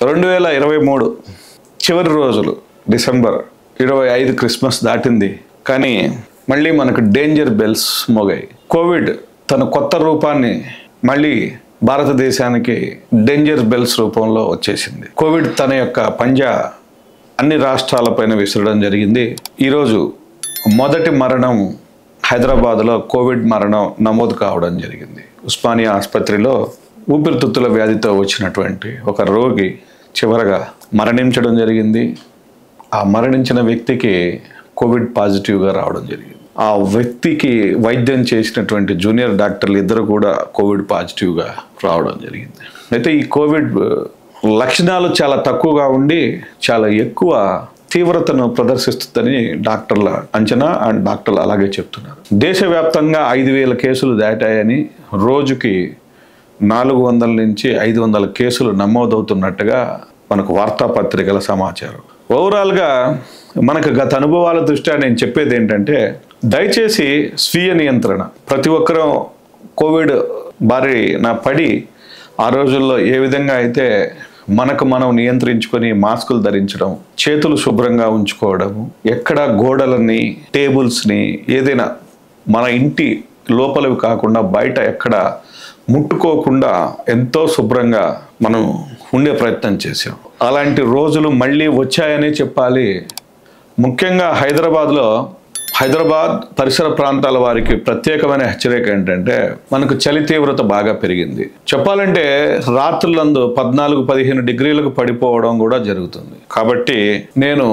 2023 చివరి రోజులు, December 25 Christmas దాటింది. కానీ మళ్ళీ మనకు డేంజర్ బెల్స్ మోగాయి. కోవిడ్ తన కొత్త రూపాన్ని మళ్ళీ భారతదేశానికి డేంజర్ బెల్స్ రూపంలో వచ్చేసింది. కోవిడ్ తన యొక్క పంజా అన్ని రాష్ట్రాలపైన విసరడం జరిగింది. ఈరోజు మొదటి మరణం హైదరాబాద్లో కోవిడ్ మరణం నమోదు కావడం జరిగింది. ఉస్మానియా ఆసుపత్రిలో ఊపిరితిత్తుల వ్యాధితో వచ్చినటువంటి ఒక రోగి చివరగా మరణించడం జరిగింది. ఆ మరణించిన వ్యక్తికి కోవిడ్ పాజిటివ్గా రావడం జరిగింది. ఆ వ్యక్తికి వైద్యం చేసినటువంటి జూనియర్ డాక్టర్లు ఇద్దరు కూడా కోవిడ్ పాజిటివ్గా రావడం జరిగింది. అయితే ఈ కోవిడ్ లక్షణాలు చాలా తక్కువగా ఉండి చాలా ఎక్కువ తీవ్రతను ప్రదర్శిస్తుందని డాక్టర్ల అంచనా అండ్ డాక్టర్లు అలాగే చెప్తున్నారు. దేశవ్యాప్తంగా 5,000 కేసులు దాటాయని, రోజుకి 400 నుంచి 500 కేసులు నమోదవుతున్నట్టుగా మనకు వార్తాపత్రికల సమాచారం. ఓవరాల్గా మనకు గత అనుభవాల దృష్ట్యా నేను చెప్పేది ఏంటంటే, దయచేసి స్వీయ నియంత్రణ. ప్రతి ఒక్కరూ కోవిడ్ బారిన పడి ఆ రోజుల్లో ఏ విధంగా అయితే మనకు మనం నియంత్రించుకొని మాస్కులు ధరించడం, చేతులు శుభ్రంగా ఉంచుకోవడము, ఎక్కడ గోడలని, టేబుల్స్ని ఏదైనా మన ఇంటి లోపలవి కాకుండా బయట ఎక్కడ ముట్టుకోకుండా ఎంతో శుభ్రంగా మనం ఉండే ప్రయత్నం చేసాం. అలాంటి రోజులు మళ్ళీ వచ్చాయనే చెప్పాలి. ముఖ్యంగా హైదరాబాద్ పరిసర ప్రాంతాల వారికి ప్రత్యేకమైన హెచ్చరిక ఏంటంటే, మనకు చలి తీవ్రత బాగా పెరిగింది. చెప్పాలంటే రాత్రులందు 14-15 డిగ్రీలకు పడిపోవడం కూడా జరుగుతుంది. కాబట్టి నేను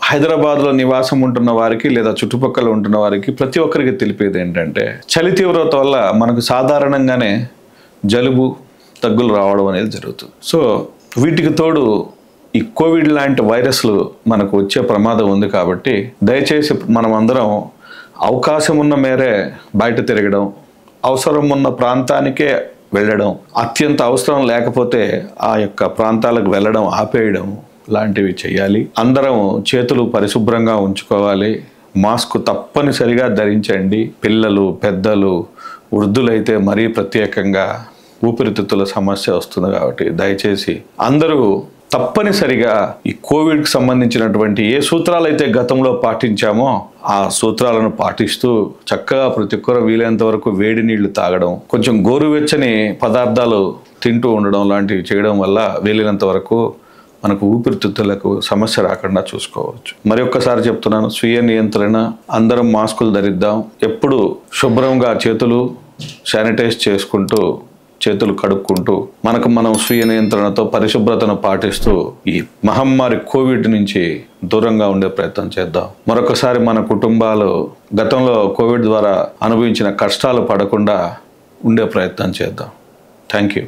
హైదరాబాద్లో నివాసం ఉంటున్న వారికి లేదా చుట్టుపక్కల ఉంటున్న వారికి ప్రతి ఒక్కరికి తెలిపేది ఏంటంటే, చలి తీవ్రత వల్ల మనకు సాధారణంగానే జలుబు దగ్గులు రావడం అనేది జరుగుతుంది. సో వీటికి తోడు ఈ కోవిడ్ లాంటి వైరస్లు మనకు వచ్చే ప్రమాదం ఉంది. కాబట్టి దయచేసి మనం అందరం అవకాశం ఉన్న మేరే బయట తిరగడం, అవసరం ఉన్న ప్రాంతానికే వెళ్ళడం, అత్యంత అవసరం లేకపోతే ఆ యొక్క ప్రాంతాలకు వెళ్ళడం ఆపేయడం లాంటివి చేయాలి. అందరం చేతులు పరిశుభ్రంగా ఉంచుకోవాలి. మాస్క్ తప్పనిసరిగా ధరించండి. పిల్లలు, పెద్దలు, వృద్ధులైతే మరీ ప్రత్యేకంగా ఊపిరితిత్తుల సమస్య వస్తుంది. కాబట్టి దయచేసి అందరూ తప్పనిసరిగా ఈ కోవిడ్కి సంబంధించినటువంటి ఏ సూత్రాలు అయితే గతంలో పాటించామో ఆ సూత్రాలను పాటిస్తూ చక్కగా ప్రతి ఒక్కరు వీలైనంత వరకు వేడి నీళ్లు తాగడం, కొంచెం గోరువెచ్చని పదార్థాలు తింటూ ఉండడం లాంటివి చేయడం వల్ల వీలైనంత వరకు మనకు ఊపిరితిత్తులకు సమస్య రాకుండా చూసుకోవచ్చు. మరి ఒక్కసారి చెప్తున్నాను, స్వీయ నియంత్రణ. అందరం మాస్కులు ధరిద్దాం. ఎప్పుడు శుభ్రంగా చేతులు శానిటైజ్ చేసుకుంటూ, చేతులు కడుక్కుంటూ, మనకు మనం స్వీయ నియంత్రణతో పరిశుభ్రతను పాటిస్తూ ఈ మహమ్మారి కోవిడ్ నుంచి దూరంగా ఉండే ప్రయత్నం చేద్దాం. మరొకసారి మన కుటుంబాలు గతంలో కోవిడ్ ద్వారా అనుభవించిన కష్టాలు పడకుండా ఉండే ప్రయత్నం చేద్దాం. Thank you.